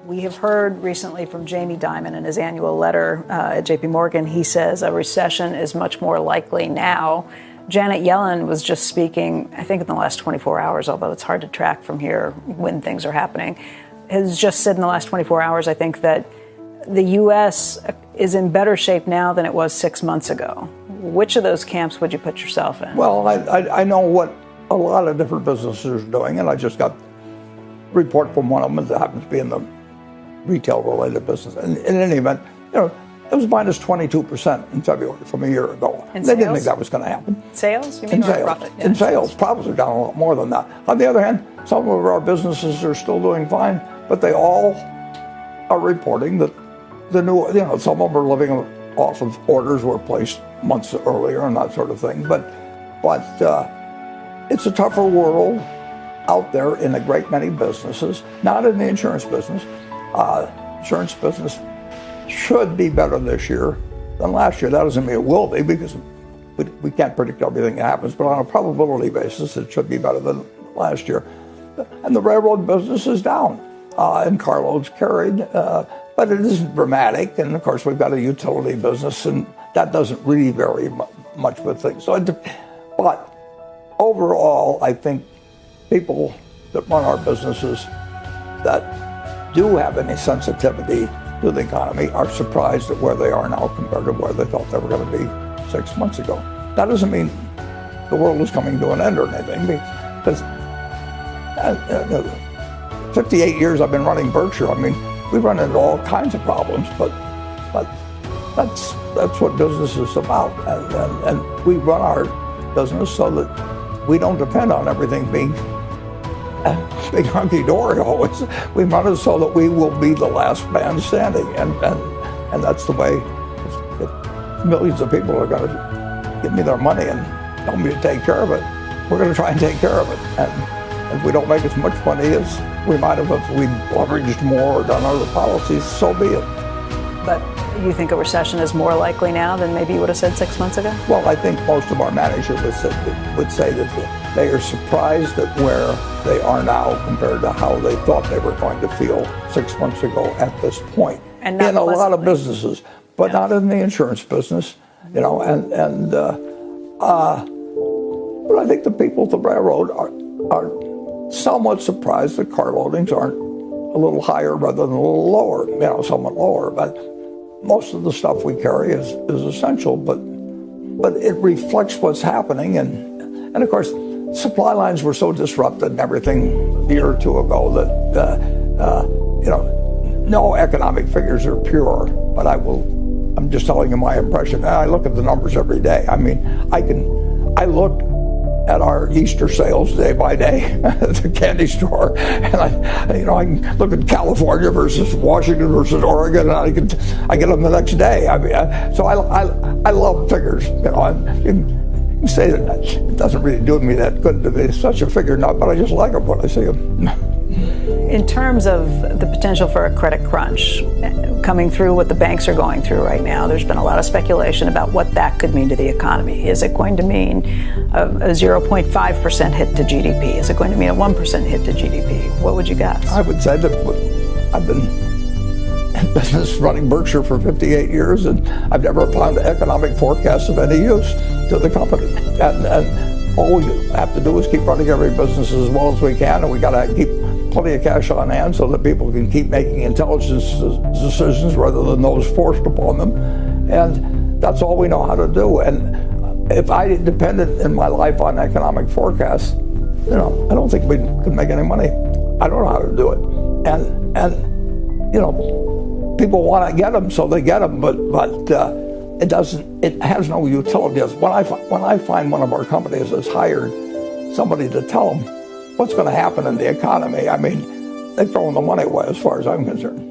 We have heard recently from Jamie Dimon in his annual letter at JP Morgan. He says a recession is much more likely now. Janet Yellen was just speaking, I think in the last 24 hours, although it's hard to track from here when things are happening, has just said in the last 24 hours, I think, that the U.S. is in better shape now than it was 6 months ago. Which of those camps would you put yourself in? Well, I know what a lot of different businesses are doing, and I just got a report from one of them that happens to be in the retail-related business. And in any event, it was minus 22% in February from a year ago. They didn't think that was going to happen. Sales? You mean profit? Yeah. In sales, profits are down a lot more than that. On the other hand, some of our businesses are still doing fine, but they all are reporting that the new, some of them are living off of orders were placed months earlier and that sort of thing. But it's a tougher world out there in a great many businesses, not in the insurance business. Insurance business should be better this year than last year. That doesn't mean it will be, because we can't predict everything that happens, but on a probability basis, it should be better than last year. And the railroad business is down in carloads carried, but it isn't dramatic. And of course, we've got a utility business, and that doesn't really vary much with things. But overall, I think people that run our businesses that do have any sensitivity to the economy are surprised at where they are now compared to where they thought they were going to be 6 months ago. That doesn't mean the world is coming to an end or anything, because 58 years I've been running Berkshire. I mean, we run into all kinds of problems, but that's what business is about. And we run our business so that we don't depend on everything being big hunky-dory always. We run it so that we will be the last man standing, and that's the way. If millions of people are going to give me their money and tell me to take care of it, we're going to try and take care of it. And if we don't make as much money as we might have if we'd leveraged more or done other policies, so be it. But you think a recession is more likely now than maybe you would have said 6 months ago? Well, I think most of our managers would say that they are surprised at where they are now compared to how they thought they were going to feel 6 months ago at this point. And in a lot of businesses, but not in the insurance business, But I think the people at the railroad are somewhat surprised that car loadings aren't a little higher rather than a little lower, somewhat lower. But most of the stuff we carry is essential, but it reflects what's happening. And of course, supply lines were so disrupted and everything a year or two ago that, no economic figures are pure, but I'm just telling you my impression. And I look at the numbers every day. I mean, I look at our Easter sales day by day at the candy store, and I can look at California versus Washington versus Oregon, and I get them the next day. I mean, so I love figures. You can say that it doesn't really do me that good to be such a figure nut, but I just like them when I see them. In terms of the potential for a credit crunch coming through what the banks are going through right now, there's been a lot of speculation about what that could mean to the economy. Is it going to mean a 0.5% hit to GDP? Is it going to mean a 1% hit to GDP? What would you guess? I would say that I've been in business running Berkshire for 58 years, and I've never found economic forecasts of any use to the company. And all we have to do is keep running every business as well as we can, and we got to keep plenty of cash on hand so that people can keep making intelligent decisions rather than those forced upon them. And that's all we know how to do. And if I depended in my life on economic forecasts, I don't think we could make any money. I don't know how to do it. And people want to get them, so they get them, but it has no utility. When I find one of our companies has hired somebody to tell them what's going to happen in the economy, I mean, they've thrown the money away as far as I'm concerned.